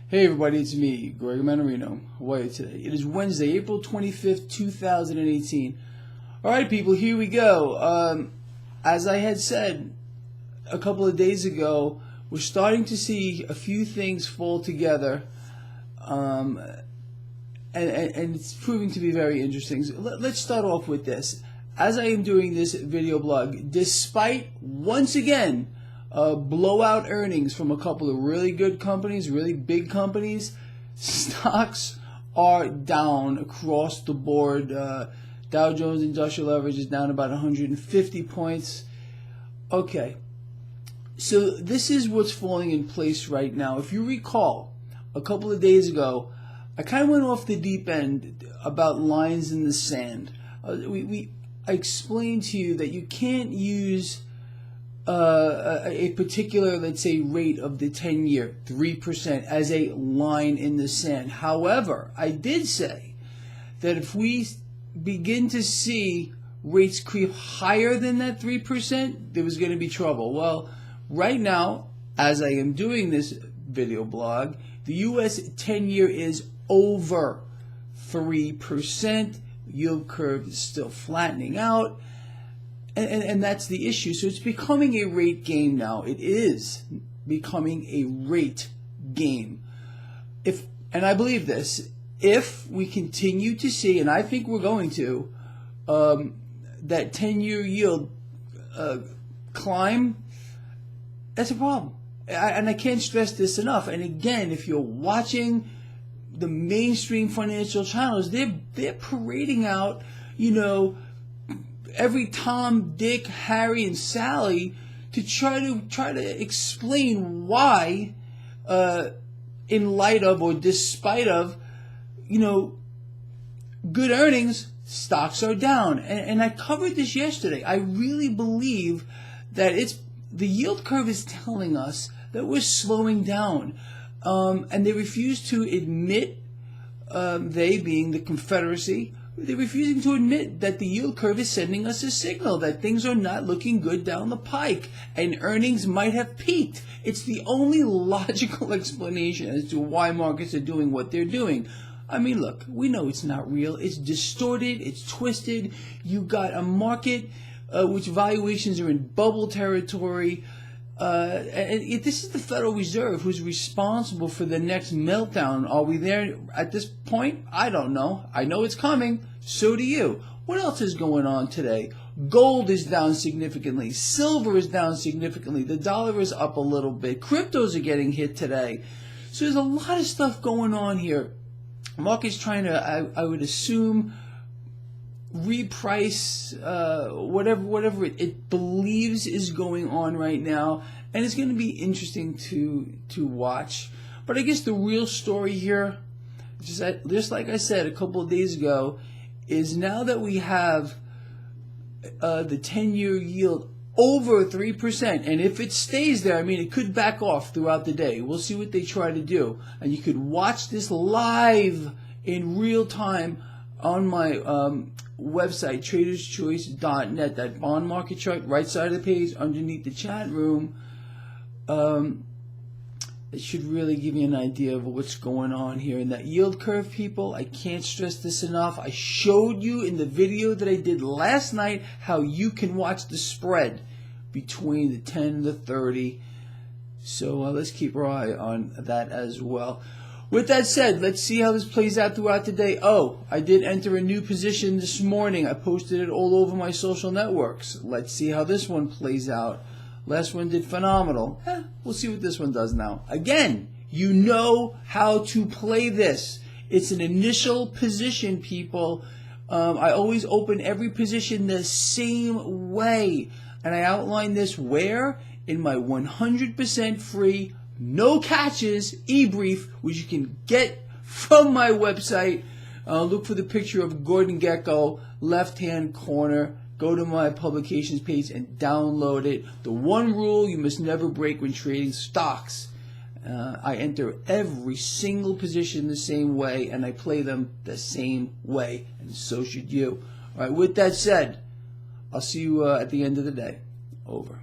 Hey everybody, it's me, Gregory Mannarino. How are you today? It is Wednesday, April 25th, 2018. Alright people, here we go. As I had said a couple of days ago, we're starting to see a few things fall together, and it's proving to be very interesting. So let's start off with this. As I am doing this video blog, despite, once again, blowout earnings from a couple of really good companies, really big companies, stocks are down across the board. Dow Jones Industrial Average is down about 150 points. Okay, so this is what's falling in place right now. If you recall, a couple of days ago, I kind of went off the deep end about lines in the sand. I explained to you that you can't use a particular, let's say, rate of the 10-year, 3%, as a line in the sand. However, I did say that if we begin to see rates creep higher than that 3%, there was going to be trouble. Well, right now, as I am doing this video blog, the U.S. 10-year is over 3%. Yield curve is still flattening out. And that's the issue. So it's becoming a rate game now. It is becoming a rate game. And I believe this, if we continue to see, and I think we're going to, that 10-year yield climb, that's a problem. And I can't stress this enough. And again, if you're watching the mainstream financial channels, they're parading out, every Tom, Dick, Harry, and Sally to try to explain why, in light of or despite of, good earnings, stocks are down. And I covered this yesterday. I really believe that the yield curve is telling us that we're slowing down, and they refuse to admit, they being the Confederacy. They're refusing to admit that the yield curve is sending us a signal that things are not looking good down the pike and earnings might have peaked. It's the only logical explanation as to why markets are doing what they're doing. I mean, look, we know it's not real. It's distorted. It's twisted. You got a market which valuations are in bubble territory. And this is the Federal Reserve who's responsible for the next meltdown. Are we there at this point? I don't know. I know it's coming. So do you. What else is going on today? Gold is down significantly. Silver is down significantly. The dollar is up a little bit. Cryptos are getting hit today. So there's a lot of stuff going on here. Market's trying to, I would assume, reprice whatever it believes is going on right now, and it's going to be interesting to watch. But I guess the real story here, just like I said a couple of days ago, is now that we have the 10-year yield over 3%, and if it stays there, I mean, it could back off throughout the day. We'll see what they try to do, and you could watch this live in real time on my website, traderschoice.net, that bond market chart, right side of the page, underneath the chat room. It should really give you an idea of what's going on here. And that yield curve, people, I can't stress this enough. I showed you in the video that I did last night how you can watch the spread between the 10 and the 30. So let's keep our eye on that as well. With that said, let's see how this plays out throughout the day. Oh, I did enter a new position this morning. I posted it all over my social networks. Let's see how this one plays out. Last one did phenomenal. We'll see what this one does now. Again, you know how to play this. It's an initial position, people. I always open every position the same way. And I outline this where? In my 100% free, no catches e-brief, which you can get from my website. Look for the picture of Gordon Gekko, left-hand corner. Go to my publications page and download it. The one rule you must never break when trading stocks. I enter every single position the same way, and I play them the same way, and so should you. All right, with that said, I'll see you at the end of the day. Over.